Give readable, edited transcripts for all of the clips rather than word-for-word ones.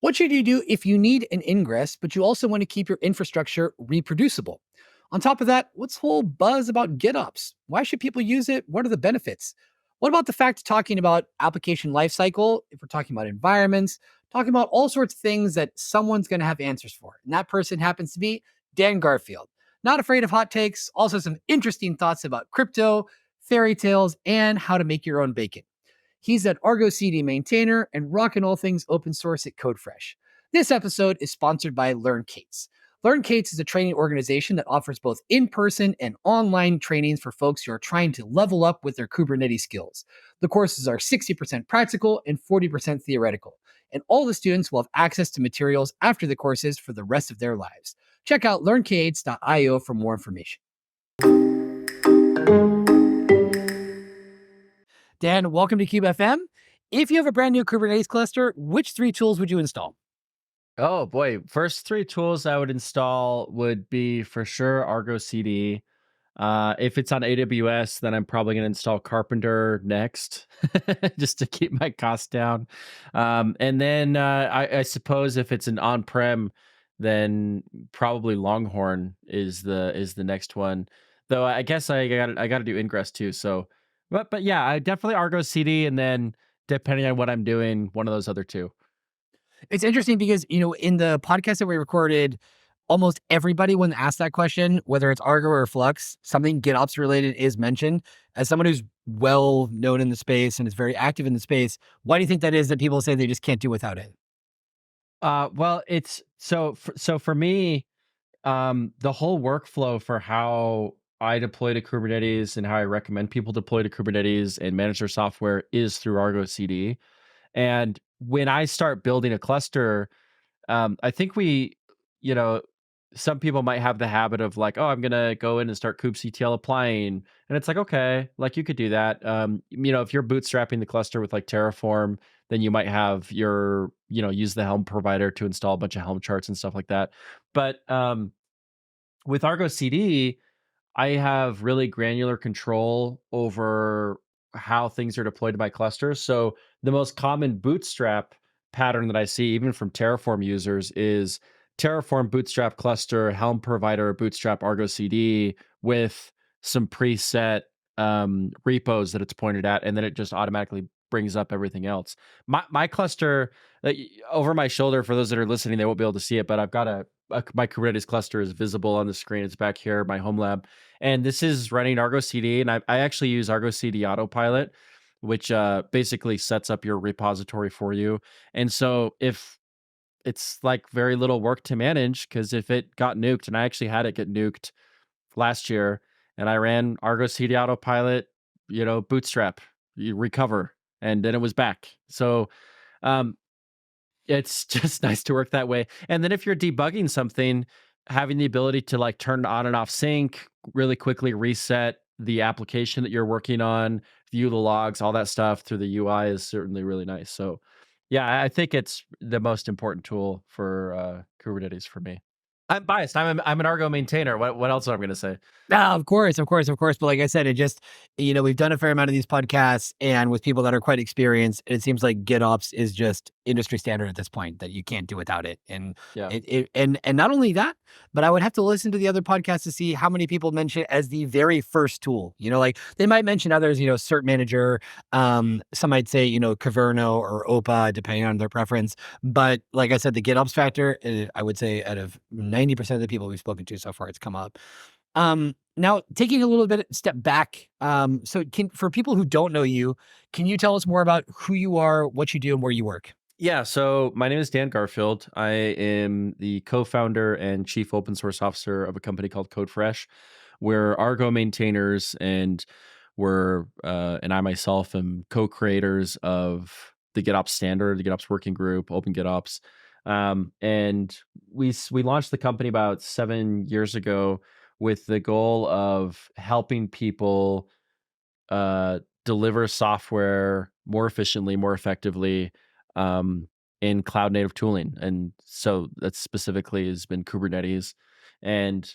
What should you do if you need an ingress, but you also want to keep your infrastructure reproducible? On top of that, what's the whole buzz about GitOps? Why should people use it? What are the benefits? What about the fact of talking about application lifecycle? If we're talking about environments, talking about all sorts of things that someone's going to have answers for. And that person happens to be Dan Garfield. Not afraid of hot takes, also some interesting thoughts about crypto, fairy tales, and how to make your own bacon. He's an Argo CD maintainer and rocking all things open source at CodeFresh. This episode is sponsored by LearnCates. LearnCates is a training organization that offers both in-person and online trainings for folks who are trying to level up with their Kubernetes skills. The courses are 60% practical and 40% theoretical, and all the students will have access to materials after the courses for the rest of their lives. Check out learncates.io for more information. Dan, welcome to KubeFM. If you have a brand new Kubernetes cluster, which 3 tools would you install? Oh boy, first 3 tools I would install would be for sure Argo CD. If it's on AWS, then I'm probably going to install Carpenter next, just to keep my costs down. And then I suppose if it's an on-prem, then probably Longhorn is the next one. Though I guess I got to do Ingress too. So, but yeah, I definitely Argo CD, and then depending on what I'm doing, one of those other 2. It's interesting because, in the podcast that we recorded, almost everybody, when asked that question, whether it's Argo or Flux, something GitOps related is mentioned. As someone who's well known in the space and is very active in the space, why do you think that is that people say they just can't do without it? Well, it's so for me, the whole workflow for how I deploy to Kubernetes and how I recommend people deploy to Kubernetes and manage their software is through Argo CD. And when I start building a cluster, I think you know, some people might have the habit of like, oh, I'm gonna go in and start kubectl applying, and it's like, okay, like you could do that. If you're bootstrapping the cluster with like Terraform, then you might have use the Helm provider to install a bunch of Helm charts and stuff like that. But with Argo CD, I have really granular control over how things are deployed to my cluster. So the most common bootstrap pattern that I see, even from Terraform users, is Terraform bootstrap cluster, Helm provider, bootstrap Argo CD with some preset repos that it's pointed at, and then it just automatically brings up everything else. My cluster, over my shoulder, for those that are listening, they won't be able to see it, but I've got my Kubernetes cluster is visible on the screen. It's back here, my home lab. And this is running Argo CD, and I actually use Argo CD Autopilot, which basically sets up your repository for you. And so if it's like very little work to manage, because if it got nuked, and I actually had it get nuked last year, and I ran Argo CD Autopilot, bootstrap, you recover, and then it was back. So um, it's just nice to work that way. And then if you're debugging something, having the ability to like turn on and off sync, really quickly reset the application that you're working on, view the logs, all that stuff through the UI is certainly really nice. So yeah, I think it's the most important tool for Kubernetes for me. I'm biased. I'm an Argo maintainer. What else am I going to say? Of course, of course, of course. But like I said, it just, we've done a fair amount of these podcasts and with people that are quite experienced, it seems like GitOps is just industry standard at this point that you can't do without it. And Yeah. and not only that, but I would have to listen to the other podcasts to see how many people mention it as the very first tool. Like they might mention others, Cert Manager, some might say, Caverno or OPA, depending on their preference. But like I said, the GitOps factor, I would say out of 90% of the people we've spoken to so far, it's come up. Now taking a little bit step back, for people who don't know you, can you tell us more about who you are, what you do, and where you work? Yeah, so my name is Dan Garfield. I am the co-founder and chief open source officer of a company called CodeFresh. We're Argo maintainers, and and I myself am co-creators of the GitOps standard, the GitOps working group, Open GitOps. And we launched the company about 7 years ago with the goal of helping people deliver software more efficiently, more effectively, in cloud native tooling. And so that specifically has been Kubernetes. And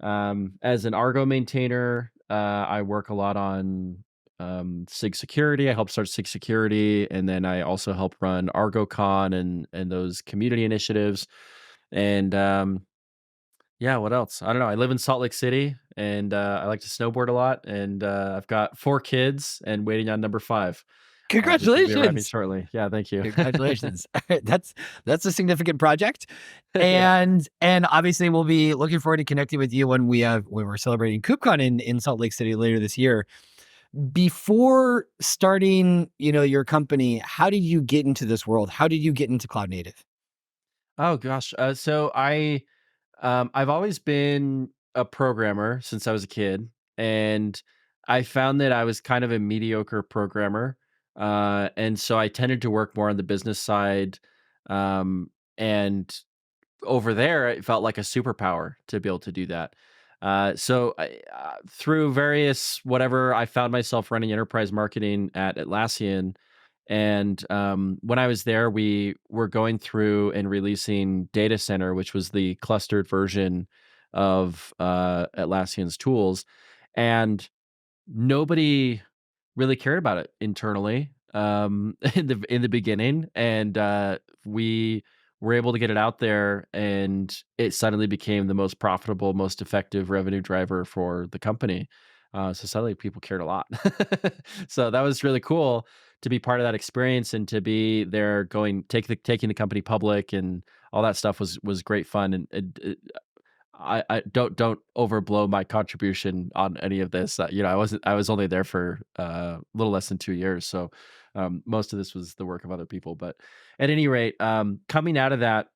as an Argo maintainer, I work a lot on SIG Security. I helped start SIG Security, and then I also helped run ArgoCon and those community initiatives. And yeah, what else? I don't know. I live in Salt Lake City, and I like to snowboard a lot. And I've got 4 kids, and waiting on number 5, which will be arriving Congratulations. shortly. Yeah, thank you. Congratulations. That's a significant project. And obviously we'll be looking forward to connecting with you when we're celebrating KubeCon in Salt Lake City later this year. Before starting, your company, how did you get into this world? How did you get into cloud native? Oh gosh. So I've always been a programmer since I was a kid, and I found that I was kind of a mediocre programmer, and so I tended to work more on the business side, and over there, it felt like a superpower to be able to do that. Through various whatever, I found myself running enterprise marketing at Atlassian. And when I was there, we were going through and releasing Data Center, which was the clustered version of Atlassian's tools. And nobody really cared about it internally in the beginning, and we were able to get it out there, and it suddenly became the most profitable, most effective revenue driver for the company. So suddenly people cared a lot. So that was really cool to be part of that experience and to be there going taking the company public, and all that stuff was great fun. And I don't overblow my contribution on any of this. I was only there for a little less than 2 years, so most of this was the work of other people. But at any rate, coming out of that,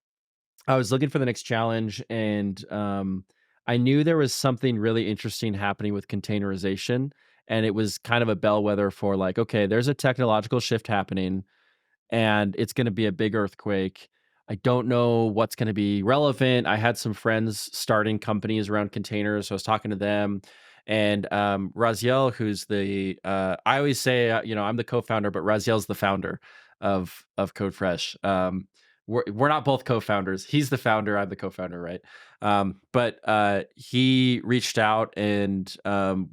I was looking for the next challenge, and I knew there was something really interesting happening with containerization, and it was kind of a bellwether for like, okay, there's a technological shift happening, and it's going to be a big earthquake. I don't know what's going to be relevant. I had some friends starting companies around containers, so I was talking to them. And Raziel, who's I always say, I'm the co-founder, but Raziel's the founder of CodeFresh. We're not both co-founders. He's the founder. I'm the co-founder, right? But he reached out, and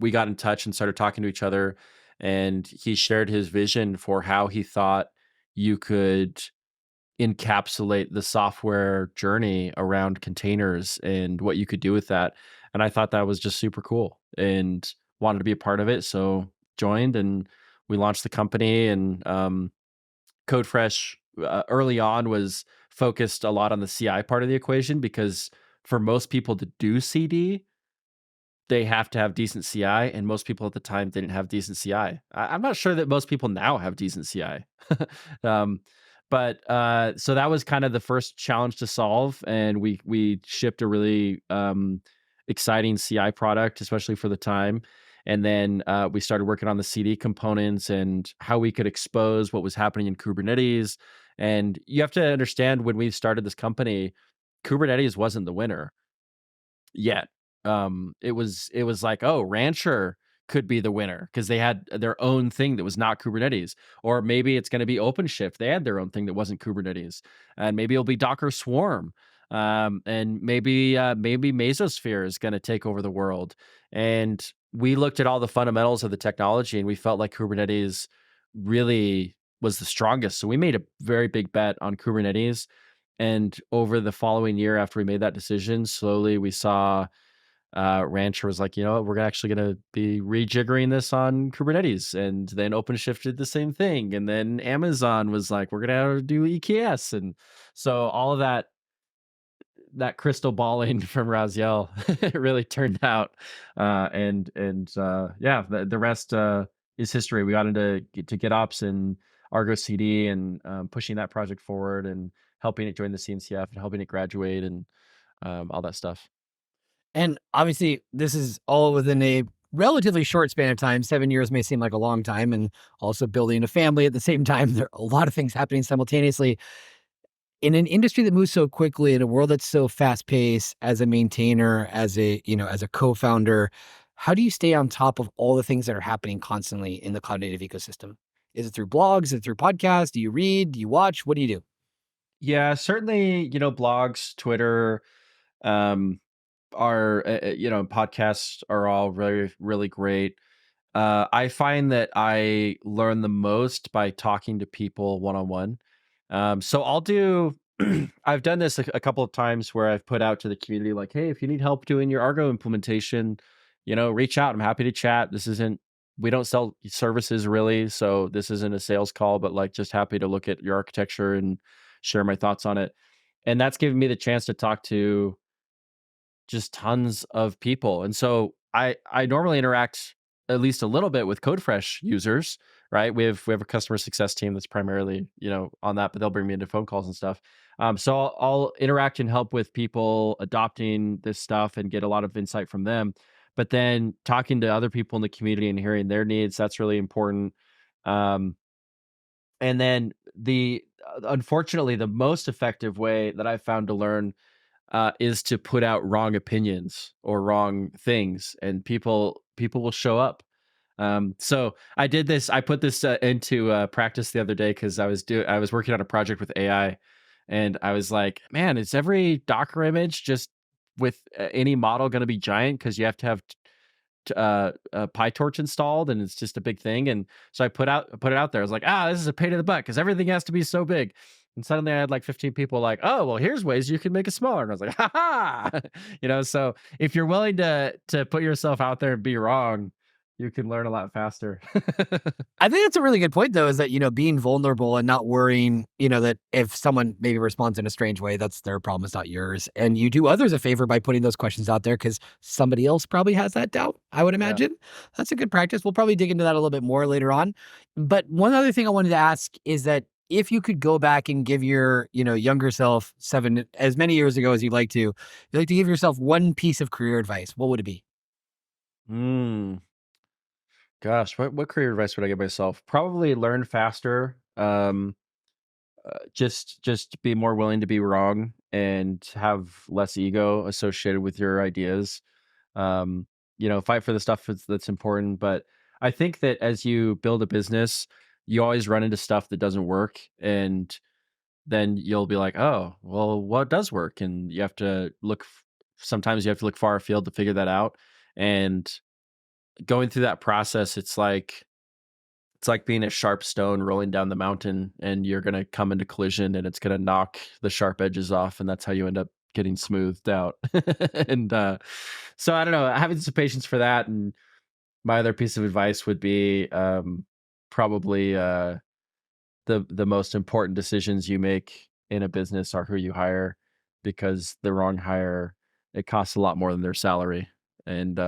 we got in touch and started talking to each other. And he shared his vision for how he thought you could encapsulate the software journey around containers and what you could do with that. And I thought that was just super cool and wanted to be a part of it. So joined, and we launched the company. And CodeFresh early on was focused a lot on the CI part of the equation, because for most people to do CD, they have to have decent CI, and most people at the time didn't have decent CI. I'm not sure that most people now have decent CI. um, but so that was kind of the first challenge to solve, and we shipped a really exciting CI product, especially for the time. And then we started working on the CD components and how we could expose what was happening in Kubernetes. And you have to understand, when we started this company, Kubernetes wasn't the winner yet. It was like, oh, Rancher could be the winner because they had their own thing that was not Kubernetes. Or maybe it's going to be OpenShift. They had their own thing that wasn't Kubernetes. And maybe it'll be Docker Swarm. And maybe Mesosphere is going to take over the world. And we looked at all the fundamentals of the technology, and we felt like Kubernetes really was the strongest. So we made a very big bet on Kubernetes. And over the following year, after we made that decision, slowly we saw Rancher was like, we're actually going to be rejiggering this on Kubernetes. And then OpenShift did the same thing. And then Amazon was like, we're going to do EKS. And so all of that crystal balling from Raziel really turned out. Yeah, the rest is history. We got to GitOps and Argo CD, and pushing that project forward, and helping it join the CNCF, and helping it graduate, and all that stuff. And obviously, this is all within a relatively short span of time. 7 years may seem like a long time, and also building a family at the same time. There are a lot of things happening simultaneously. In an industry that moves so quickly, in a world that's so fast paced, as a maintainer, as a co-founder, how do you stay on top of all the things that are happening constantly in the cloud native ecosystem? Is it through blogs? Is it through podcasts? Do you read? Do you watch? What do you do? Yeah, certainly, blogs, Twitter, um, podcasts are all really, really great. I find that I learn the most by talking to people one on one. So I'll do. I've done this a couple of times where I've put out to the community like, "Hey, if you need help doing your Argo implementation, reach out. I'm happy to chat. This isn't. We don't sell services really, so this isn't a sales call, but like just happy to look at your architecture and share my thoughts on it." And that's given me the chance to talk to just tons of people. And so I normally interact at least a little bit with CodeFresh users, right? We have a customer success team that's primarily, on that, but they'll bring me into phone calls and stuff. So I'll interact and help with people adopting this stuff and get a lot of insight from them. But then talking to other people in the community and hearing their needs, that's really important. Um, and then unfortunately, the most effective way that I've found to learn is to put out wrong opinions or wrong things, and people will show up. So I did this. I put this into practice the other day because I was working on a project with AI, and I was like, man, is every Docker image just with any model going to be giant? Because you have to have PyTorch installed, and it's just a big thing. And so I put it out there. I was like, this is a pain in the butt because everything has to be so big. And suddenly I had like 15 people like, oh, well, here's ways you can make it smaller. And I was like, ha ha. So if you're willing to put yourself out there and be wrong, you can learn a lot faster. I think that's a really good point, though, is that, being vulnerable and not worrying, that if someone maybe responds in a strange way, that's their problem, it's not yours. And you do others a favor by putting those questions out there because somebody else probably has that doubt, I would Yeah. imagine. That's a good practice. We'll probably dig into that a little bit more later on. But one other thing I wanted to ask is that if you could go back and give your, younger self as many years ago as you'd like to give yourself one piece of career advice, what would it be? Mm, gosh, what career advice would I give myself? Probably learn faster. Just be more willing to be wrong and have less ego associated with your ideas. um Fight for the stuff that's important. But I think that as you build a business, you always run into stuff that doesn't work, and then you'll be like, oh well, what does work? And you have to sometimes you have to look far afield to figure that out. And going through that process, it's like being a sharp stone rolling down the mountain, and you're going to come into collision and it's going to knock the sharp edges off. And that's how you end up getting smoothed out. And so I don't know, having some patience for that. And my other piece of advice would be probably the most important decisions you make in a business are who you hire, because the wrong hire, it costs a lot more than their salary. And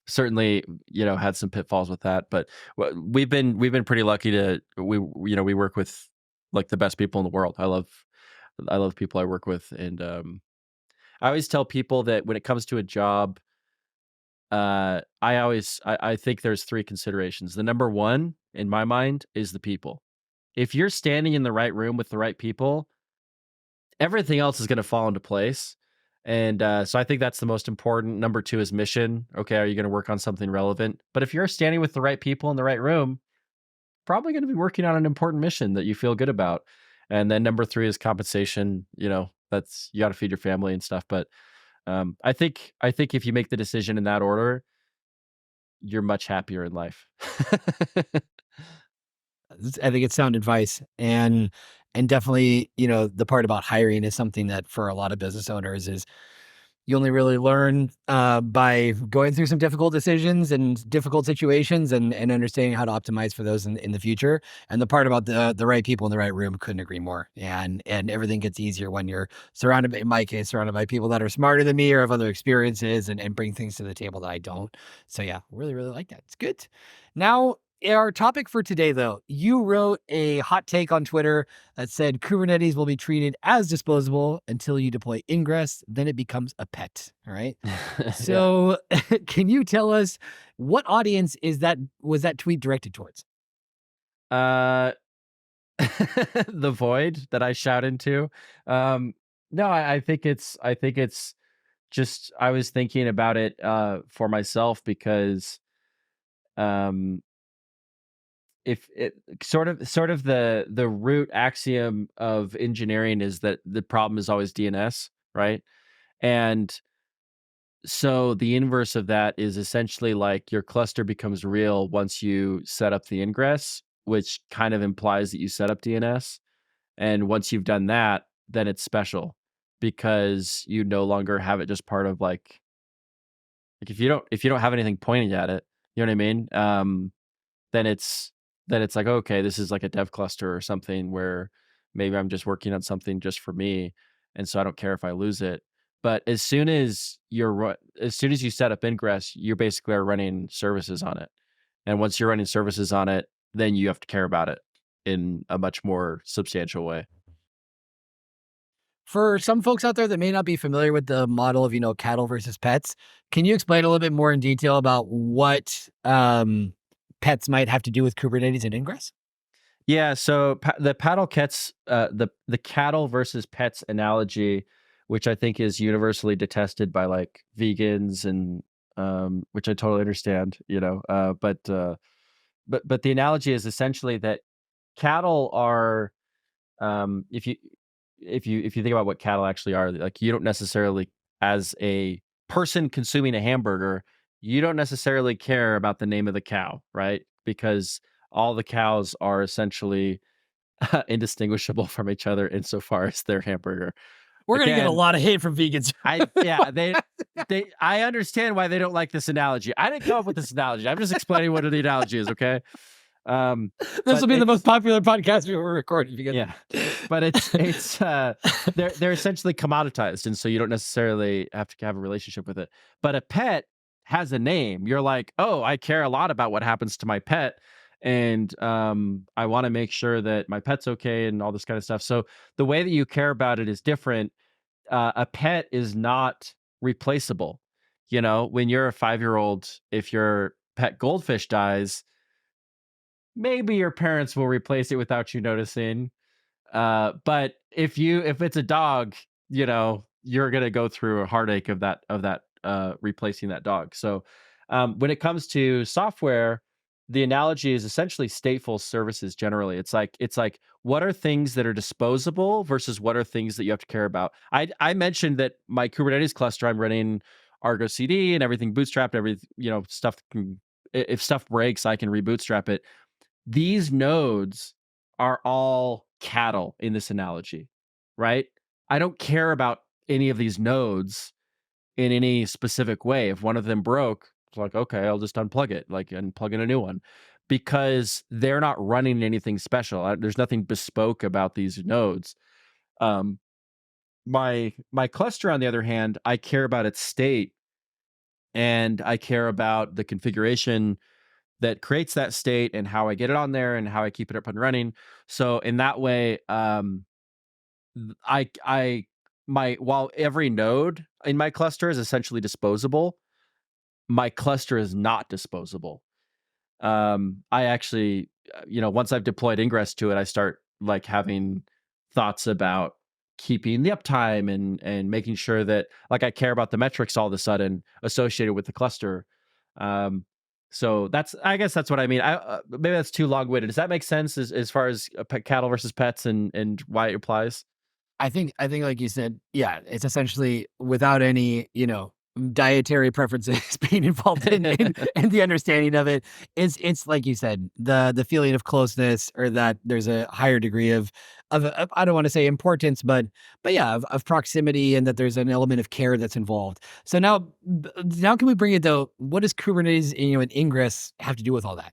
certainly, had some pitfalls with that. But we've been pretty lucky to we work with like the best people in the world. I love people I work with. And I always tell people that when it comes to a job, I think there's three considerations. The number one in my mind is the people. If you're standing in the right room with the right people, everything else is going to fall into place. And so I think that's the most important. Number two is mission. Okay, are you going to work on something relevant? But if you're standing with the right people in the right room, probably going to be working on an important mission that you feel good about. And then number three is compensation. That's, you got to feed your family and stuff. But I think if you make the decision in that order, you're much happier in life. I think it's sound advice. And definitely, the part about hiring is something that for a lot of business owners is you only really learn by going through some difficult decisions and difficult situations and understanding how to optimize for those in the future. And the part about the right people in the right room, couldn't agree more. And everything gets easier when you're surrounded by, in my case, surrounded by people that are smarter than me or have other experiences and bring things to the table that I don't. So yeah, really, really like that. It's good. Now, our topic for today, though, you wrote a hot take on Twitter that said Kubernetes will be treated as disposable until you deploy Ingress, then it becomes a pet. All right. Yeah. So can you tell us what audience was that tweet directed towards? Uh, the void that I shout into. No, I think it's just, I was thinking about it for myself because um if it sort of the root axiom of engineering is that the problem is always DNS, right? And So the inverse of that is essentially like your cluster becomes real once you set up the ingress, which kind of implies that you set up DNS. And once you've done that, then it's special because you no longer have it just part of like if you don't have anything pointing at it, you know what I mean? Then it's then it's like, okay, this is like a dev cluster or something where maybe I'm just working on something just for me, and so I don't care if I lose it. But as soon as you set up Ingress, you basically are running services on it. And once you're running services on it, then you have to care about it in a much more substantial way. For some folks out there that may not be familiar with the model of, cattle versus pets, can you explain a little bit more in detail about what pets might have to do with Kubernetes and Ingress? Yeah, so the paddle cats, the cattle versus pets analogy, which I think is universally detested by like vegans and which I totally understand, but the analogy is essentially that cattle are if you think about what cattle actually are, like you don't necessarily as a person consuming a hamburger, you don't necessarily care about the name of the cow, right? Because all the cows are essentially indistinguishable from each other insofar as their hamburger. We're gonna get a Again, lot of hate from vegans. I yeah, they I understand why they don't like this analogy. I didn't come up with this analogy. I'm just explaining what the analogy is, okay? Um, This but will be the most it's popular podcast we ever recorded because yeah, but they're essentially commoditized, and so you don't necessarily have to have a relationship with it. But a pet has a name. You're like, oh, I care a lot about what happens to my pet, and I want to make sure that my pet's okay and all this kind of stuff. So the way that you care about it is different. A pet is not replaceable. You know, when you're a 5-year-old, if your pet goldfish dies, maybe your parents will replace it without you noticing. But if it's a dog, you're gonna go through a heartache of that replacing that dog. So when it comes to software, the analogy is essentially stateful services generally. It's like what are things that are disposable versus what are things that you have to care about. I mentioned that my Kubernetes cluster I'm running Argo CD and everything bootstrapped, stuff if stuff breaks, I can rebootstrap it. These nodes are all cattle in this analogy, right? I don't care about any of these nodes in any specific way. If one of them broke, it's like, okay, I'll just unplug it, like, and plug in a new one because they're not running anything special. There's nothing bespoke about these nodes. Um, my cluster, on the other hand, I care about its state and I care about the configuration that creates that state and how I get it on there and how I keep it up and running. So in that way, I my while every node in my cluster is essentially disposable, my cluster is not disposable. I actually, once I've deployed Ingress to it, I start like having thoughts about keeping the uptime and making sure that like I care about the metrics all of a sudden associated with the cluster. Um, so I guess that's what I mean. Maybe that's too long winded. Does that make sense as far as cattle versus pets and why it applies? I think like you said, yeah, it's essentially without any, dietary preferences being involved in the understanding of it. It's like you said, the feeling of closeness or that there's a higher degree of I don't want to say importance, but yeah, of proximity and that there's an element of care that's involved. So now can we bring it though? What does Kubernetes, and Ingress have to do with all that?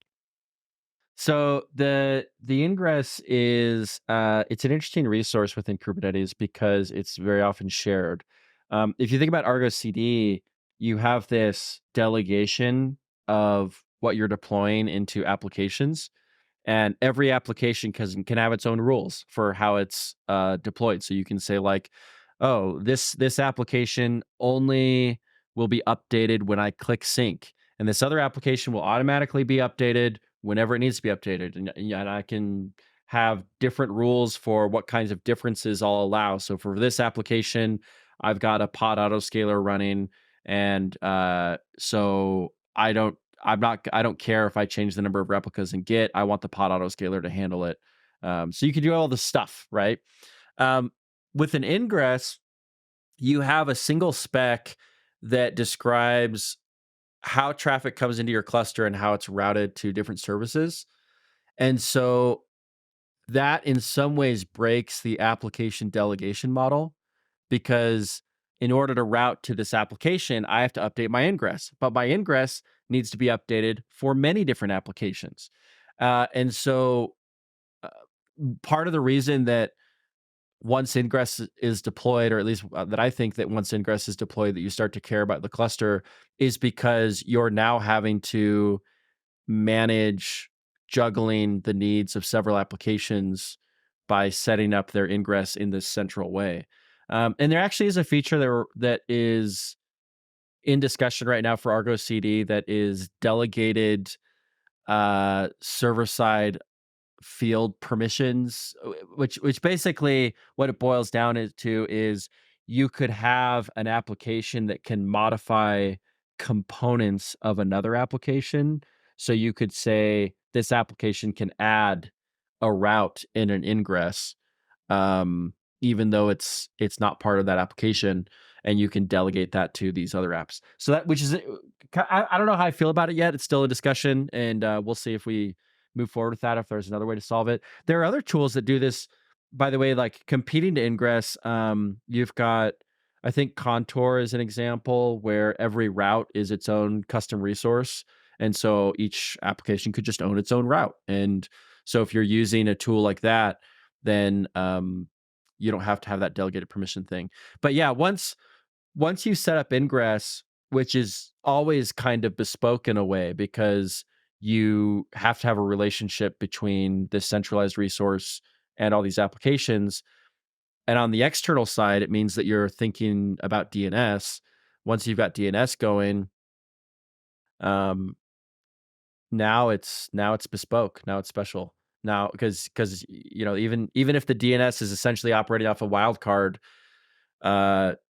So the ingress is it's an interesting resource within Kubernetes because it's very often shared. If you think about Argo CD, you have this delegation of what you're deploying into applications, and every application can have its own rules for how it's deployed. So you can say like, oh, this application only will be updated when I click sync, and this other application will automatically be updated whenever it needs to be updated, and I can have different rules for what kinds of differences I'll allow. So for this application, I've got a pod autoscaler running, and so I don't care if I change the number of replicas in Git. I want the pod autoscaler to handle it. So you can do all this stuff, right? Um, with an ingress, you have a single spec that describes how traffic comes into your cluster and how it's routed to different services. And so that in some ways breaks the application delegation model because in order to route to this application, I have to update my ingress, but my ingress needs to be updated for many different applications. And so uh, part of the reason that once ingress is deployed, or at least that I think that once ingress is deployed, that you start to care about the cluster is because you're now having to manage juggling the needs of several applications by setting up their ingress in this central way. And there actually is a feature that is in discussion right now for Argo CD that is delegated server side field permissions, which basically what it boils down to is you could have an application that can modify components of another application. So you could say this application can add a route in an ingress, even though it's not part of that application, and you can delegate that to these other apps. So that which is I don't know how I feel about it yet. It's still a discussion, and we'll see if we move forward with that, if there's another way to solve it. There are other tools that do this, by the way, like competing to ingress. You've got, I think Contour is an example where every route is its own custom resource. And so each application could just own its own route. And so if you're using a tool like that, then you don't have to have that delegated permission thing. But yeah, once you set up ingress, which is always kind of bespoke in a way because you have to have a relationship between this centralized resource and all these applications. And on the external side, it means that you're thinking about DNS. Once you've got DNS going, um, now it's bespoke. Now it's special. Now because even if the DNS is essentially operating off a wildcard,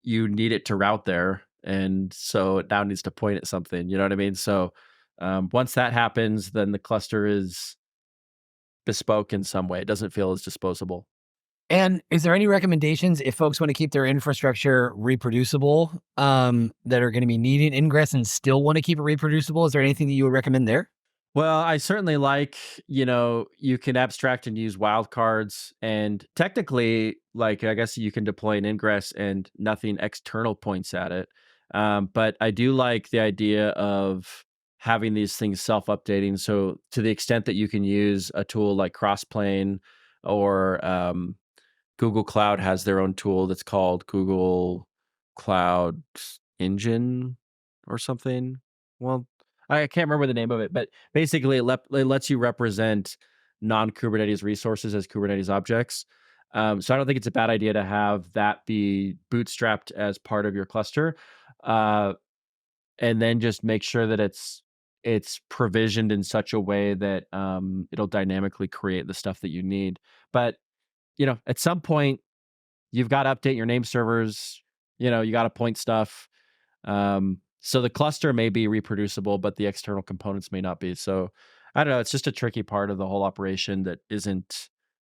you need it to route there, and so it now needs to point at something. You know what I mean? So once that happens, then the cluster is bespoke in some way. It doesn't feel as disposable. And is there any recommendations if folks want to keep their infrastructure reproducible, that are going to be needing ingress and still want to keep it reproducible? Is there anything that you would recommend there? Well, I certainly like, you can abstract and use wildcards, and technically, like, I guess you can deploy an ingress and nothing external points at it. But I do like the idea of having these things self-updating. So to the extent that you can use a tool like Crossplane, or Google Cloud has their own tool that's called Google Cloud Engine or something. Well, I can't remember the name of it, but basically it lets you represent non-Kubernetes resources as Kubernetes objects. So I don't think it's a bad idea to have that be bootstrapped as part of your cluster, uh, and then just make sure that it's provisioned in such a way that it'll dynamically create the stuff that you need. But at some point, you've got to update your name servers. You got to point stuff. So the cluster may be reproducible, but the external components may not be. So I don't know. It's just a tricky part of the whole operation that isn't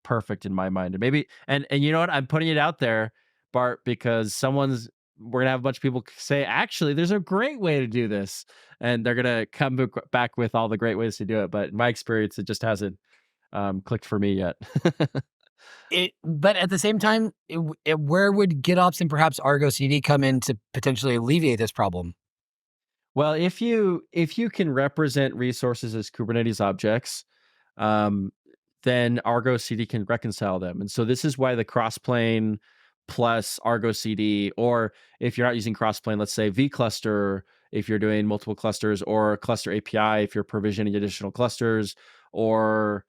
perfect in my mind. And maybe, and you know what? I'm putting it out there, Bart, because we're gonna have a bunch of people say, actually, there's a great way to do this, and they're gonna come back with all the great ways to do it. But in my experience, it just hasn't clicked for me yet. But at the same time, where would GitOps and perhaps Argo CD come in to potentially alleviate this problem? Well, if you can represent resources as Kubernetes objects, um, then Argo CD can reconcile them. And so this is why the Crossplane plus Argo CD, or if you're not using Crossplane, let's say vCluster, if you're doing multiple clusters, or Cluster API if you're provisioning additional clusters, or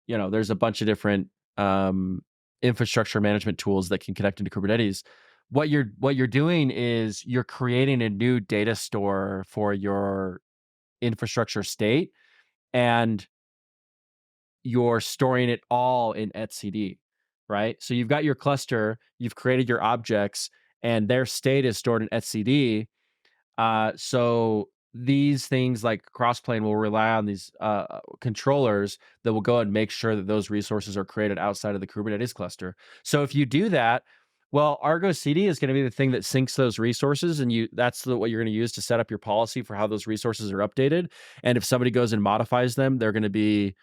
there's a bunch of different um, infrastructure management tools that can connect into Kubernetes. What you're doing is you're creating a new data store for your infrastructure state, and you're storing it all in etcd, right? So you've got your cluster, you've created your objects, and their state is stored in etcd. So these things like Crossplane will rely on these controllers that will go and make sure that those resources are created outside of the Kubernetes cluster. So if you do that, Well, Argo CD is going to be the thing that syncs those resources, and what you're going to use to set up your policy for how those resources are updated. And if somebody goes and modifies them, they're going to be,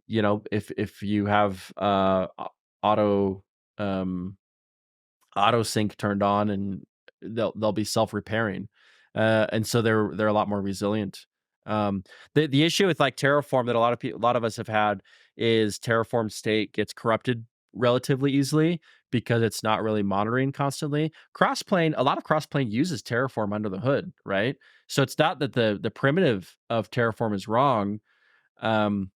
if you have auto um, auto sync turned on, and they'll be self repairing, and so they're a lot more resilient. The issue with like Terraform that a lot of us have had is Terraform state gets corrupted relatively easily because it's not really monitoring constantly. Crossplane, a lot of Crossplane uses Terraform under the hood, right? So it's not that the primitive of Terraform is wrong, um,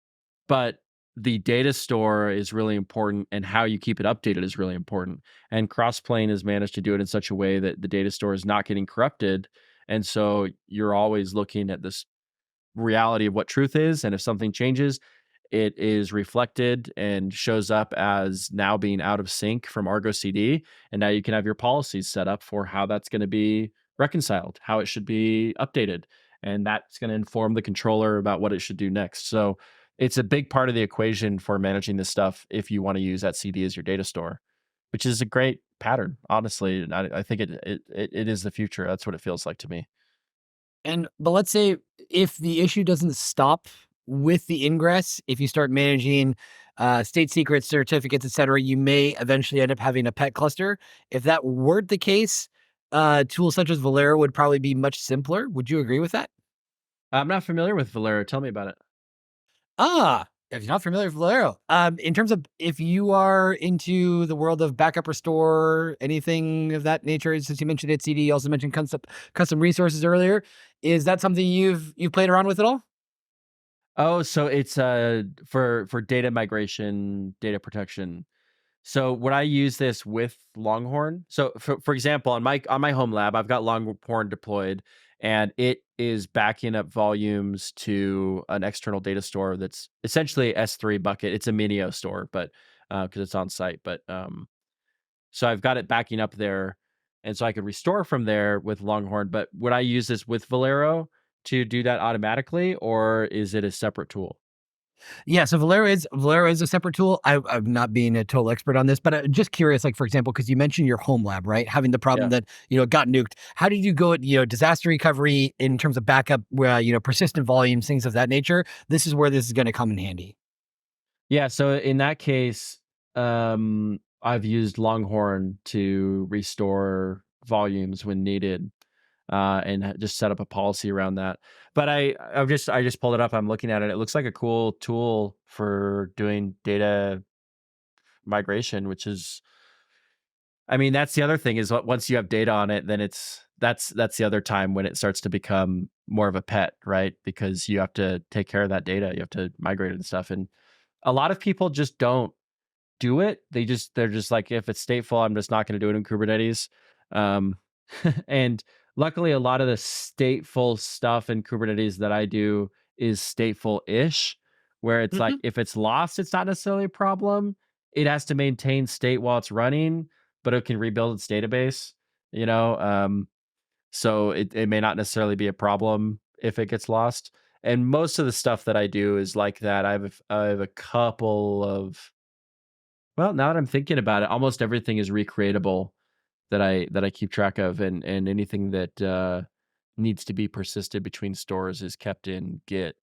but the data store is really important, and how you keep it updated is really important. And Crossplane has managed to do it in such a way that the data store is not getting corrupted. And so you're always looking at this reality of what truth is. And if something changes, it is reflected and shows up as now being out of sync from Argo CD. And now you can have your policies set up for how that's going to be reconciled, how it should be updated. And that's going to inform the controller about what it should do next. So it's a big part of the equation for managing this stuff if you want to use that CD as your data store, which is a great pattern, honestly. And I think it is the future. That's what it feels like to me. But let's say if the issue doesn't stop with the ingress, if you start managing state secrets, certificates, etc., you may eventually end up having a pet cluster. If that weren't the case, tools such as Valero would probably be much simpler. Would you agree with that? I'm not familiar with Valero. Tell me about it. If you're not familiar with Valero, in terms of if you are into the world of backup restore, anything of that nature, since you mentioned etcd, you also mentioned custom resources earlier. Is that something you've played around with at all? Oh, so it's for data migration, data protection. So would I use this with Longhorn? So for example, on my home lab, I've got Longhorn deployed, and it is backing up volumes to an external data store that's essentially S3 bucket. It's a Minio store, but because it's on site. But so I've got it backing up there, and so I could restore from there with Longhorn. But would I use this with Valero to do that automatically, or is it a separate tool? Yeah, so Valero is a separate tool. I'm not being a total expert on this, but I'm just curious, like for example, because you mentioned your home lab, right? Having the problem Yeah. that got nuked. How did you go at disaster recovery in terms of backup, where persistent volumes, things of that nature? This is where this is going to come in handy. Yeah, so in that case, I've used Longhorn to restore volumes when needed, and just set up a policy around that. But I just pulled it up. I'm looking at it. It looks like a cool tool for doing data migration, which is, I mean, that's the other thing is once you have data on it, then that's the other time when it starts to become more of a pet, right? Because you have to take care of that data, you have to migrate it and stuff, and a lot of people just don't do it. They're just like, if it's stateful, I'm just not going to do it in Kubernetes. Um, and luckily, a lot of the stateful stuff in Kubernetes that I do is stateful-ish, where it's like if it's lost, it's not necessarily a problem. It has to maintain state while it's running, but it can rebuild its database. You know, so it may not necessarily be a problem if it gets lost. And most of the stuff that I do is like that. I have a couple of, well, now that I'm thinking about it, almost everything is recreatable that I keep track of, and anything that needs to be persisted between stores is kept in Git,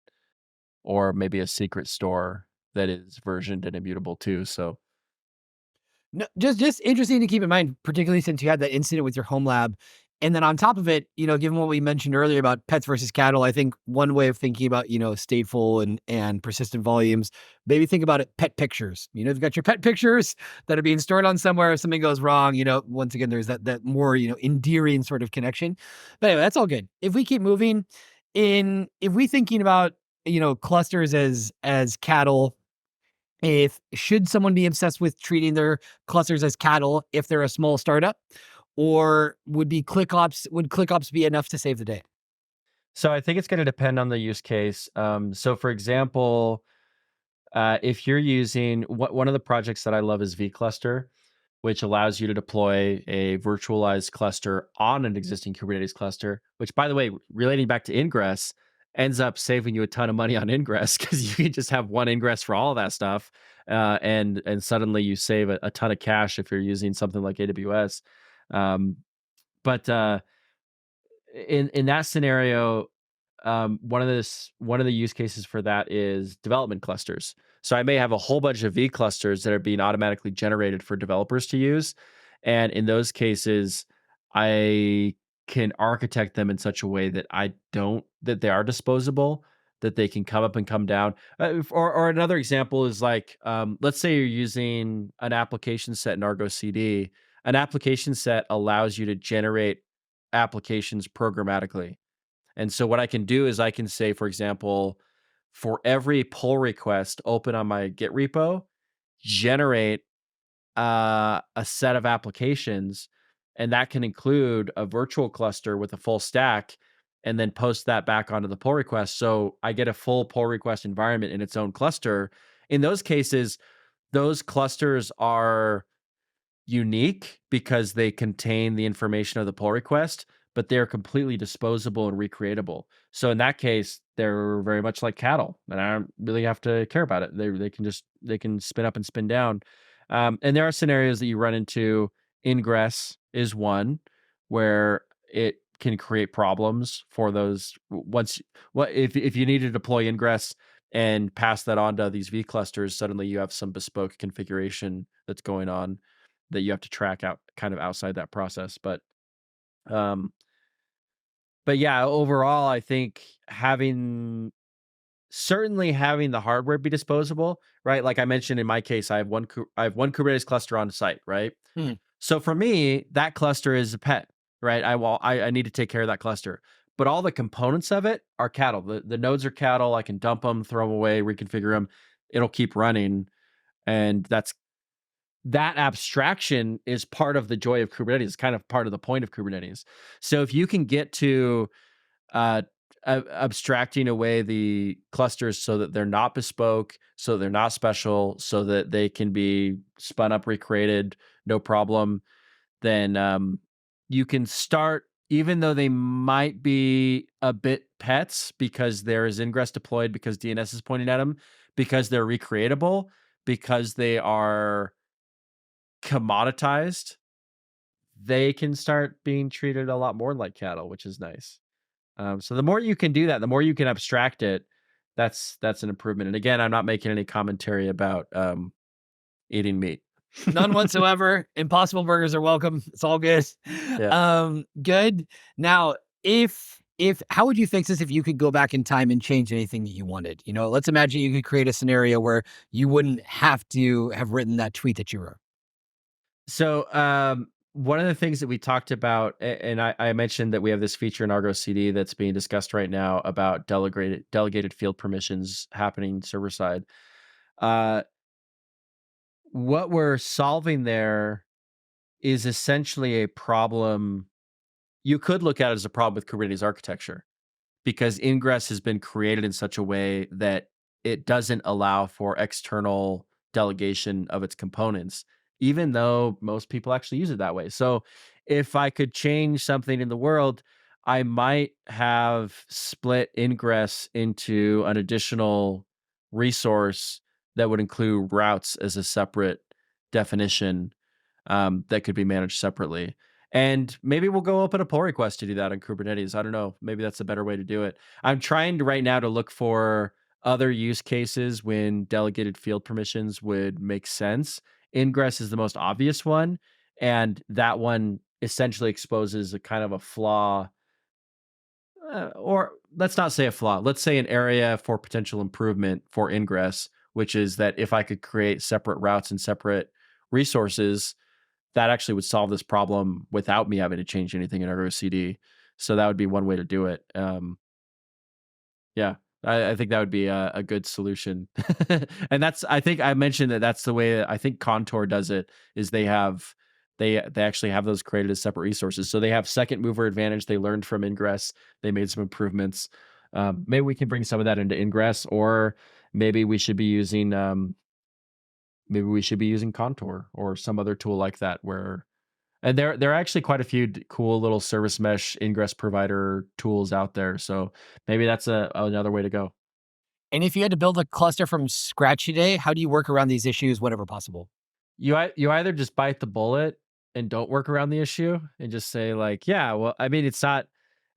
or maybe a secret store that is versioned and immutable too. So No, just interesting to keep in mind, particularly since you had that incident with your home lab. And then on top of it, given what we mentioned earlier about pets versus cattle, I think one way of thinking about, stateful and persistent volumes, maybe think about it, pet pictures. You've got your pet pictures that are being stored on somewhere. If something goes wrong, once again, there's that more, endearing sort of connection. But anyway, that's all good. If we keep moving if we thinking about, clusters as cattle, if should someone be obsessed with treating their clusters as cattle if they're a small startup, or would ClickOps be enough to save the day? so I think it's going to depend on the use case. So for example, if you're using one of the projects that I love is vCluster, which allows you to deploy a virtualized cluster on an existing Kubernetes cluster, which, by the way, relating back to Ingress, ends up saving you a ton of money on Ingress because you can just have one Ingress for all of that stuff, and suddenly you save a ton of cash if you're using something like AWS. Um, but in that scenario, one of the use cases for that is development clusters. So I may have a whole bunch of V clusters that are being automatically generated for developers to use, and in those cases, I can architect them in such a way that that they are disposable, that they can come up and come down. Or another example is like, let's say you're using an application set in Argo CD. An application set allows you to generate applications programmatically. And so what I can do is I can say, for example, for every pull request open on my Git repo, generate a set of applications, and that can include a virtual cluster with a full stack, and then post that back onto the pull request. So I get a full pull request environment in its own cluster. In those cases, those clusters are unique because they contain the information of the pull request, but they're completely disposable and recreatable. So in that case, they're very much like cattle, and I don't really have to care about it. They can spin up and spin down. And there are scenarios that you run into. Ingress is one where it can create problems for those once. What if you need to deploy Ingress and pass that on to these V clusters? Suddenly, you have some bespoke configuration that's going on that you have to track out kind of outside that process. Um, but yeah, overall, I think certainly having the hardware be disposable, right? Like I mentioned in my case, I have one Kubernetes cluster on site, right? Hmm. So for me, that cluster is a pet, right? I need to take care of that cluster. But all the components of it are cattle. The nodes are cattle. I can dump them, throw them away, reconfigure them. It'll keep running. And that abstraction is part of the joy of Kubernetes, kind of part of the point of Kubernetes. So if you can get to uh, abstracting away the clusters so that they're not bespoke, so they're not special, so that they can be spun up, recreated, no problem, then you can start, even though they might be a bit pets because there is ingress deployed, because DNS is pointing at them, because they're recreatable, because they are commoditized, they can start being treated a lot more like cattle, which is nice. So the more you can do that, the more you can abstract it, that's an improvement. And again, I'm not making any commentary about eating meat. None whatsoever. Impossible burgers are welcome. It's all good. Yeah. Good. Now, if how would you fix this if you could go back in time and change anything that you wanted? You know, let's imagine you could create a scenario where you wouldn't have to have written that tweet that you wrote. So one of the things that we talked about, and I mentioned that we have this feature in Argo CD that's being discussed right now about delegated field permissions happening server side. Uh, what we're solving there is essentially a problem you could look at it as a problem with Kubernetes architecture, because Ingress has been created in such a way that it doesn't allow for external delegation of its components, even though most people actually use it that way. So if I could change something in the world, I might have split Ingress into an additional resource that would include routes as a separate definition, that could be managed separately. And maybe we'll go open a pull request to do that on Kubernetes. I don't know. Maybe that's a better way to do it. I'm trying to right now to look for other use cases when delegated field permissions would make sense. Ingress is the most obvious one, and that one essentially exposes a kind of a flaw, or let's not say a flaw. Let's say an area for potential improvement for Ingress, which is that if I could create separate routes and separate resources, that actually would solve this problem without me having to change anything in Argo CD. So that would be one way to do it. Yeah, I think that would be a good solution. And I think I mentioned that's the way that I think Contour does it. Is they actually have those created as separate resources, so they have second mover advantage. They learned from Ingress. They made some improvements. Maybe we can bring some of that into Ingress, or maybe we should be using Contour or some other tool like that, where And there are actually quite a few cool little service mesh ingress provider tools out there. So maybe that's another way to go. And if you had to build a cluster from scratch today, how do you work around these issues whenever possible? You either just bite the bullet and don't work around the issue and just say like, yeah, well, I mean, it's not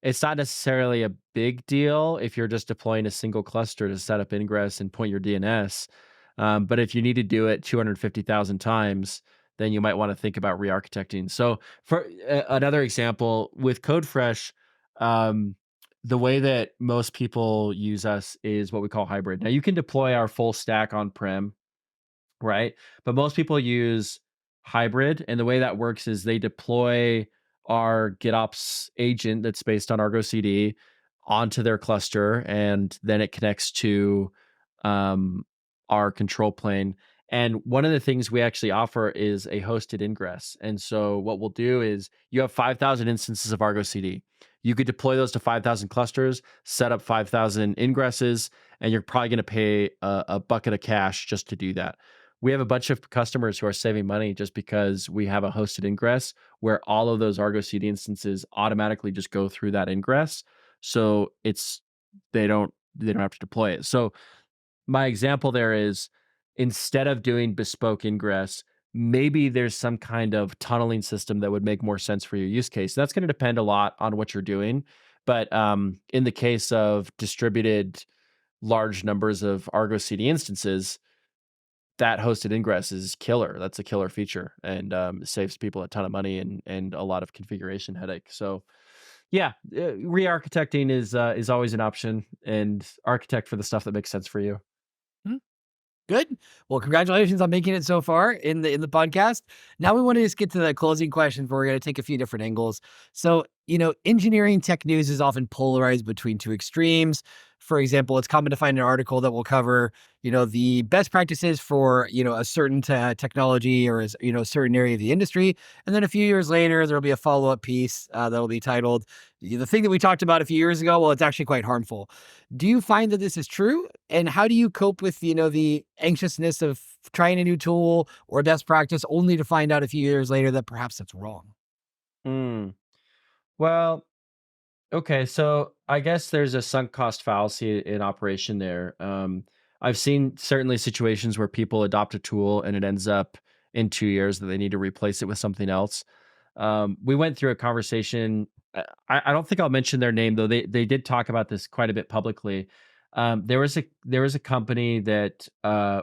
necessarily a big deal if you're just deploying a single cluster to set up ingress and point your DNS. But if you need to do it 250,000 times, then you might want to think about re-architecting. So for another example with CodeFresh, um, the way that most people use us is what we call hybrid. Now you can deploy our full stack on-prem, right? But most people use hybrid, and the way that works is they deploy our GitOps agent that's based on Argo CD onto their cluster, and then it connects to um, our control plane. And one of the things we actually offer is a hosted ingress. And so what we'll do is you have 5,000 instances of Argo CD. You could deploy those to 5,000 clusters, set up 5,000 ingresses, and you're probably going to pay a bucket of cash just to do that. We have a bunch of customers who are saving money just because we have a hosted ingress where all of those Argo CD instances automatically just go through that ingress. So they don't have to deploy it. So my example there is instead of doing bespoke ingress, maybe there's some kind of tunneling system that would make more sense for your use case. That's going to depend a lot on what you're doing. But in the case of distributed large numbers of Argo CD instances, that hosted ingress is killer. That's a killer feature, and it saves people a ton of money and a lot of configuration headache. So yeah, re-architecting is always an option, and architect for the stuff that makes sense for you. Hmm. Good. Well, congratulations on making it so far in the podcast. Now we want to just get to the closing questions where we're going to take a few different angles. So, engineering tech news is often polarized between two extremes. For example, it's common to find an article that will cover, the best practices for, a certain technology or a certain area of the industry. And then a few years later, there'll be a follow-up piece that'll be titled, the thing that we talked about a few years ago, well, it's actually quite harmful. Do you find that this is true? And how do you cope with, the anxiousness of trying a new tool or best practice only to find out a few years later that perhaps it's wrong? Mm. Well, okay, so I guess there's a sunk cost fallacy in operation there. I've seen certainly situations where people adopt a tool and it ends up in 2 years that they need to replace it with something else. We went through a conversation. I don't think I'll mention their name though. They did talk about this quite a bit publicly. There was a company that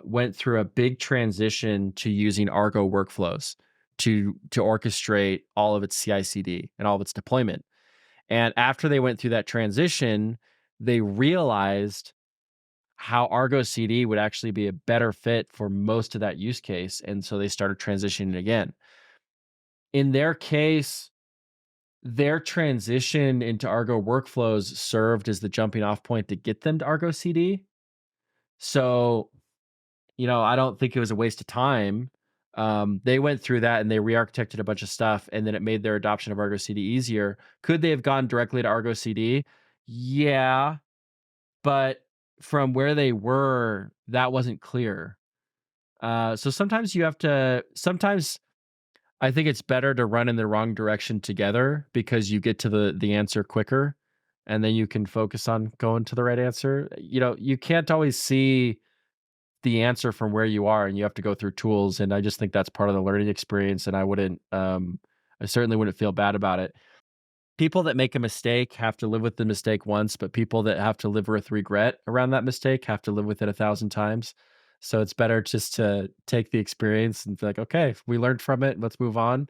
went through a big transition to using Argo workflows to orchestrate all of its CI/CD and all of its deployment. And after they went through that transition, they realized how Argo CD would actually be a better fit for most of that use case. And so they started transitioning again. In their case, their transition into Argo workflows served as the jumping off point to get them to Argo CD. So, I don't think it was a waste of time. They went through that and they re-architected a bunch of stuff, and then it made their adoption of Argo CD easier. Could they have gone directly to Argo CD? Yeah, but from where they were, that wasn't clear. So sometimes you have to. Sometimes I think it's better to run in the wrong direction together because you get to the answer quicker, and then you can focus on going to the right answer. You can't always see the answer from where you are, and you have to go through tools, and I just think that's part of the learning experience, and I certainly wouldn't feel bad about it. People that make a mistake have to live with the mistake once, but people that have to live with regret around that mistake have to live with it 1,000 times. So it's better just to take the experience and be like, "Okay, we learned from it, let's move on."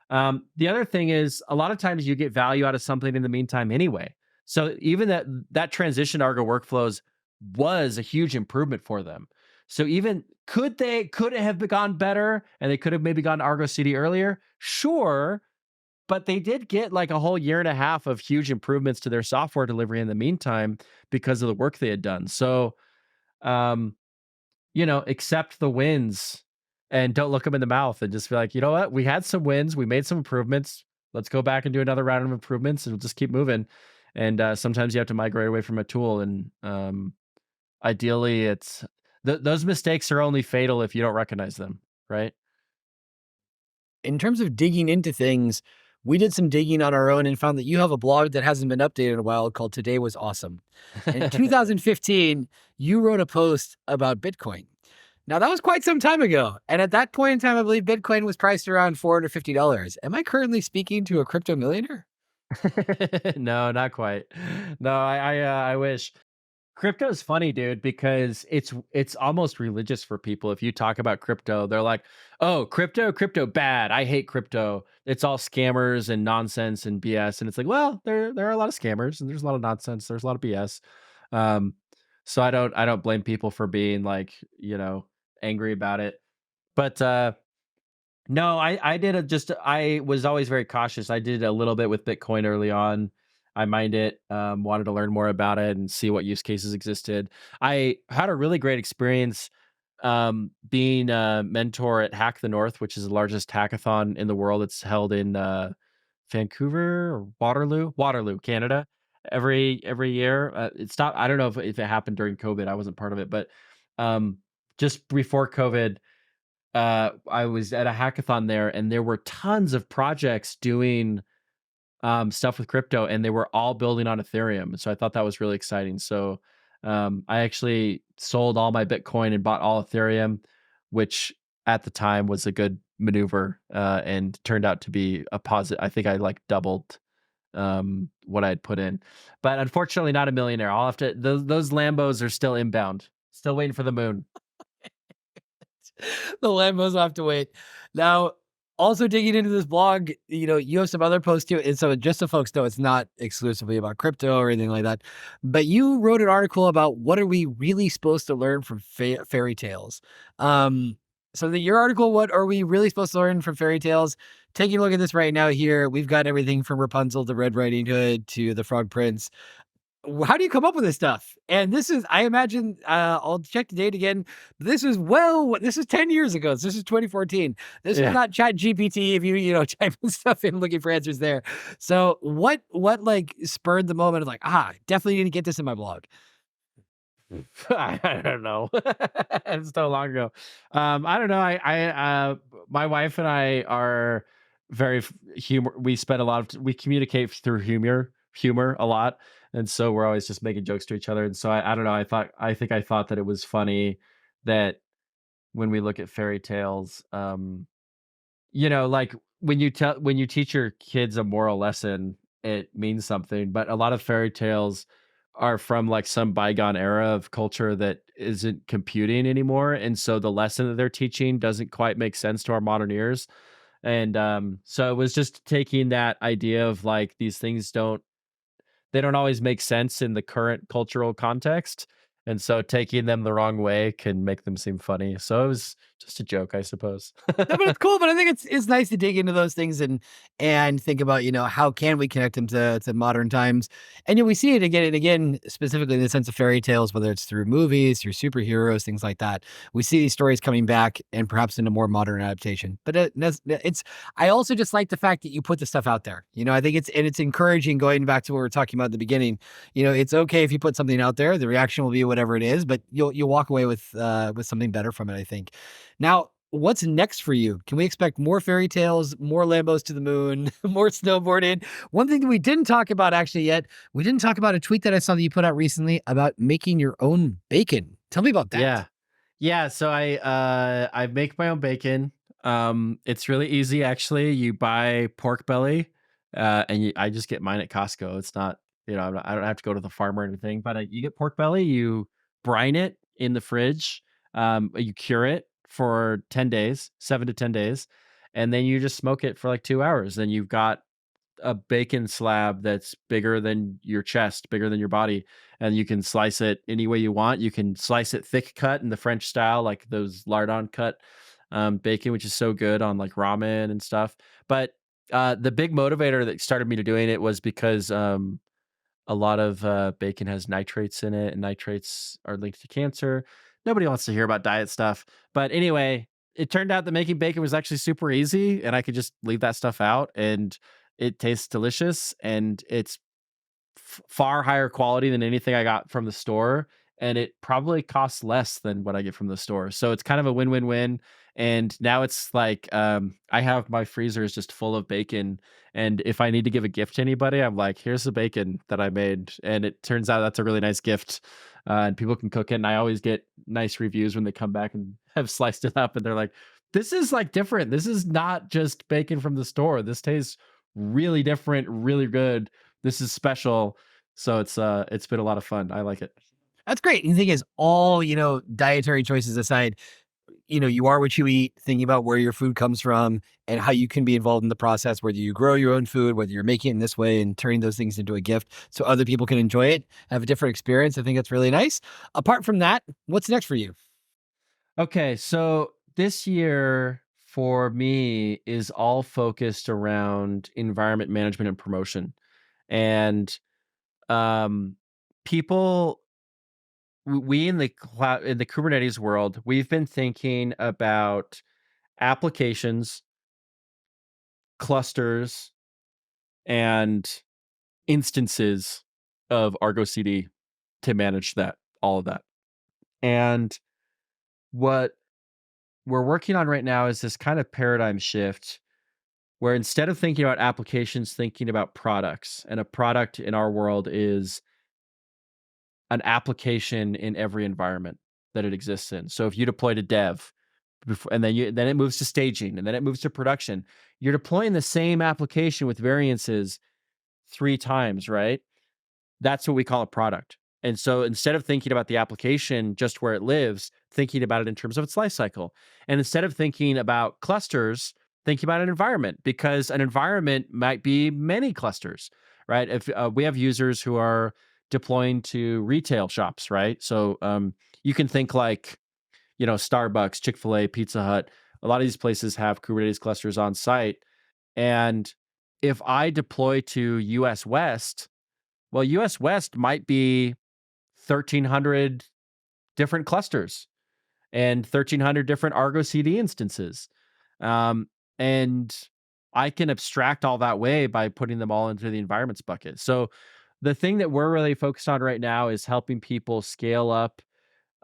The other thing is a lot of times you get value out of something in the meantime anyway. So even that transition to Argo workflows was a huge improvement for them. So even could it have gone better and they could have maybe gone to Argo CD earlier? Sure, but they did get like a whole year and a half of huge improvements to their software delivery in the meantime because of the work they had done. So um, accept the wins and don't look them in the mouth and just be like, you know what? We had some wins. We made some improvements. Let's go back and do another round of improvements and we'll just keep moving. And sometimes you have to migrate away from a tool. And ideally, those mistakes are only fatal if you don't recognize them, right? In terms of digging into things, we did some digging on our own and found that you have a blog that hasn't been updated in a while called Today Was Awesome. And in 2015, you wrote a post about Bitcoin. Now, that was quite some time ago. And at that point in time, I believe Bitcoin was priced around $450. Am I currently speaking to a crypto millionaire? No, not quite. No, I wish. Crypto is funny, dude, because it's almost religious for people. If you talk about crypto, they're like, "Oh, crypto bad. I hate crypto. It's all scammers and nonsense and BS." And it's like, well, there are a lot of scammers and there's a lot of nonsense. There's a lot of BS. Um, so I don't blame people for being like, angry about it. But no, I did I was always very cautious. I did a little bit with Bitcoin early on. I mined it, wanted to learn more about it and see what use cases existed. I had a really great experience being a mentor at Hack the North, which is the largest hackathon in the world. It's held in Vancouver or Waterloo, Canada, every year. It stopped. I don't know if it happened during COVID. I wasn't part of it, but um, just before COVID, I was at a hackathon there, and there were tons of projects doing stuff with crypto, and they were all building on Ethereum. So I thought that was really exciting. So I actually sold all my Bitcoin and bought all Ethereum, which at the time was a good maneuver and turned out to be a positive. I think I like doubled what I had put in, but unfortunately, not a millionaire. I'll have to. Those Lambos are still inbound, still waiting for the moon. The Lambos will have to wait. Now, also digging into this blog, you have some other posts too. And so just so folks know, it's not exclusively about crypto or anything like that, but you wrote an article about what are we really supposed to learn from fairy tales. Your article, what are we really supposed to learn from fairy tales? Taking a look at this right now here, we've got everything from Rapunzel to Red Riding Hood to the Frog Prince. How do you come up with this stuff? And this is, I imagine, I'll check the date again. This is 10 years ago. So this is 2014. This is Yeah. not Chat GPT. If type stuff in looking for answers there. So what like spurred the moment of like, definitely need to get this in my blog. I don't know. It's so long ago. I don't know. My wife and I are very humor. We spend a lot of, we communicate through humor a lot. And so we're always just making jokes to each other. And so I don't know. I thought that it was funny that when we look at fairy tales, like when you teach your kids a moral lesson, it means something. But a lot of fairy tales are from like some bygone era of culture that isn't computing anymore, and so the lesson that they're teaching doesn't quite make sense to our modern ears. And so it was just taking that idea of like these things don't always make sense in the current cultural context. And so taking them the wrong way can make them seem funny. So it was just a joke, I suppose. No, but it's cool. But I think it's nice to dig into those things and think about how can we connect them to modern times. And we see it again and again, specifically in the sense of fairy tales, whether it's through movies, through superheroes, things like that. We see these stories coming back and perhaps in a more modern adaptation. But it's I also just like the fact that you put the stuff out there. I think it's encouraging. Going back to what we were talking about at the beginning, it's okay if you put something out there. The reaction will be whatever it is, but you'll walk away with something better from it, I think. Now, what's next for you? Can we expect more fairy tales, more Lambos to the moon, more snowboarding? One thing that we didn't talk about actually yet, we didn't talk about a tweet that I saw that you put out recently about making your own bacon. Tell me about that. Yeah. Yeah, so I make my own bacon. It's really easy actually. You buy pork belly, and I just get mine at Costco. It's not, I don't have to go to the farm or anything. But you get pork belly, you brine it in the fridge, you cure it for 10 days, 7 to 10 days, and then you just smoke it for like 2 hours. Then you've got a bacon slab that's bigger than your chest, bigger than your body, and you can slice it any way you want. You can slice it thick cut in the French style, like those lardon cut bacon, which is so good on like ramen and stuff. But the big motivator that started me to doing it was because a lot of bacon has nitrates in it, and nitrates are linked to cancer. Nobody wants to hear about diet stuff. But anyway, it turned out that making bacon was actually super easy, and I could just leave that stuff out, and it tastes delicious, and it's far higher quality than anything I got from the store. and it probably costs less than what I get from the store. So it's kind of a win-win-win. And now it's like I have my freezer is just full of bacon, and if I need to give a gift to anybody, I'm like, here's the bacon that I made, and it turns out that's a really nice gift, and people can cook it. And I always get nice reviews when they come back and have sliced it up, and they're like, this is like different. This is not just bacon from the store. This tastes really different, really good. This is special. So it's been a lot of fun. I like it. That's great. And the thing is, all, dietary choices aside, you are what you eat, thinking about where your food comes from and how you can be involved in the process, whether you grow your own food, whether you're making it in this way and turning those things into a gift so other people can enjoy it, have a different experience. I think that's really nice. Apart from that, what's next for you? Okay, so this year for me is all focused around environment management and promotion. And um people we in the cloud in the Kubernetes world, we've been thinking about applications, clusters, and instances of Argo CD to manage all of that. And what we're working on right now is this kind of paradigm shift where instead of thinking about applications, thinking about products. And a product in our world is an application in every environment that it exists in. So if you deploy to dev, and then it moves to staging, and then it moves to production, you're deploying the same application with variances 3 times, right? That's what we call a product. And so instead of thinking about the application just where it lives, thinking about it in terms of its life cycle. And instead of thinking about clusters, thinking about an environment, because an environment might be many clusters, right? If we have users who are deploying to retail shops, right? So you can think like, Starbucks, Chick-fil-A, Pizza Hut. A lot of these places have Kubernetes clusters on site. And if I deploy to US West, well, US West might be 1,300 different clusters and 1,300 different Argo CD instances. Um, and I can abstract all that way by putting them all into the environments bucket. So the thing that we're really focused on right now is helping people scale up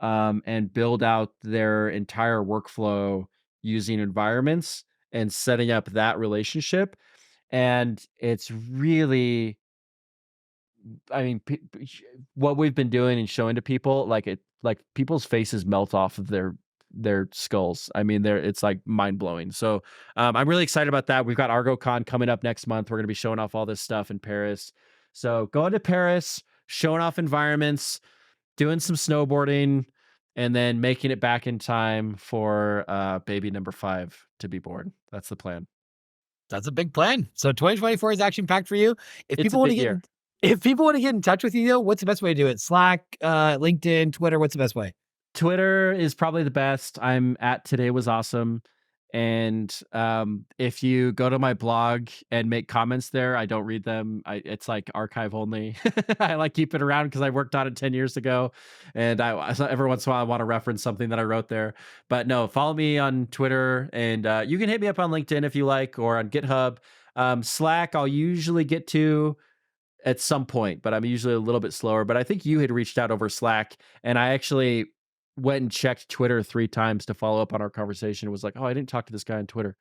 and build out their entire workflow using environments and setting up that relationship. And it's really, I mean, what we've been doing and showing to people, like people's faces melt off of their skulls. I mean, it's like mind blowing. So I'm really excited about that. We've got ArgoCon coming up next month. We're going to be showing off all this stuff in Paris. So going to Paris, showing off environments, doing some snowboarding, and then making it back in time for baby number 5 to be born. That's the plan. That's a big plan. So 2024 is action packed for you. If It's a people want to big get year. if people want to get in touch with you, though, what's the best way to do it? Slack, LinkedIn, Twitter. What's the best way? Twitter is probably the best. I'm at Today Was Awesome. And if you go to my blog and make comments there, I don't read them. It's like archive only. I like keep it around because I worked on it 10 years ago, and every once in a while I want to reference something that I wrote there. But no, follow me on Twitter, and you can hit me up on LinkedIn if you like, or on GitHub. Slack, I'll usually get to at some point, but I'm usually a little bit slower. But I think you had reached out over Slack, and I actually went and checked Twitter 3 times to follow up on our conversation. It was like, oh, I didn't talk to this guy on Twitter,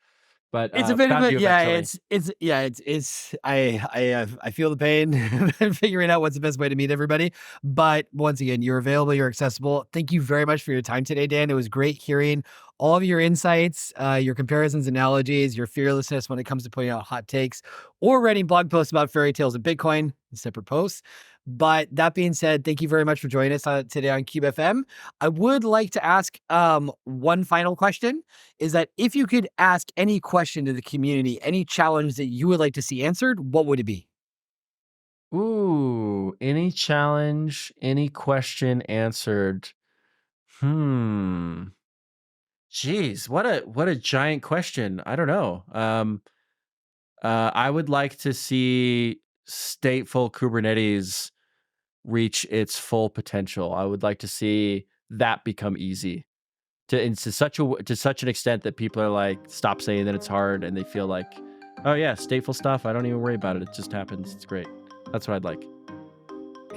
but It's a bit of found a you yeah. eventually. It's I feel the pain and figuring out what's the best way to meet everybody. But once again, you're available, you're accessible. Thank you very much for your time today, Dan. It was great hearing all of your insights, your comparisons, analogies, your fearlessness when it comes to putting out hot takes or writing blog posts about fairy tales of Bitcoin in separate posts. But that being said, thank you very much for joining us today on KubeFM. I would like to ask one final question. Is that if you could ask any question to the community, any challenge that you would like to see answered, what would it be? Ooh, any challenge, any question answered. Hmm. Geez, what a giant question. I don't know. I would like to see stateful Kubernetes reach its full potential. I would like to see that become easy to such an extent that people are like, stop saying that it's hard, and they feel like, oh yeah, stateful stuff, I don't even worry about it. It just happens. It's great. That's what I'd like.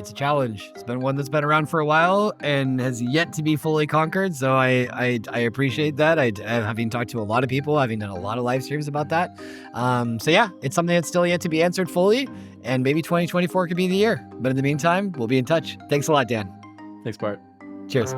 It's a challenge. It's been one that's been around for a while and has yet to be fully conquered. So I appreciate that. Having talked to a lot of people, having done a lot of live streams about that. So yeah, it's something that's still yet to be answered fully, and maybe 2024 could be the year. But in the meantime, we'll be in touch. Thanks a lot, Dan. Thanks, Bart. Cheers.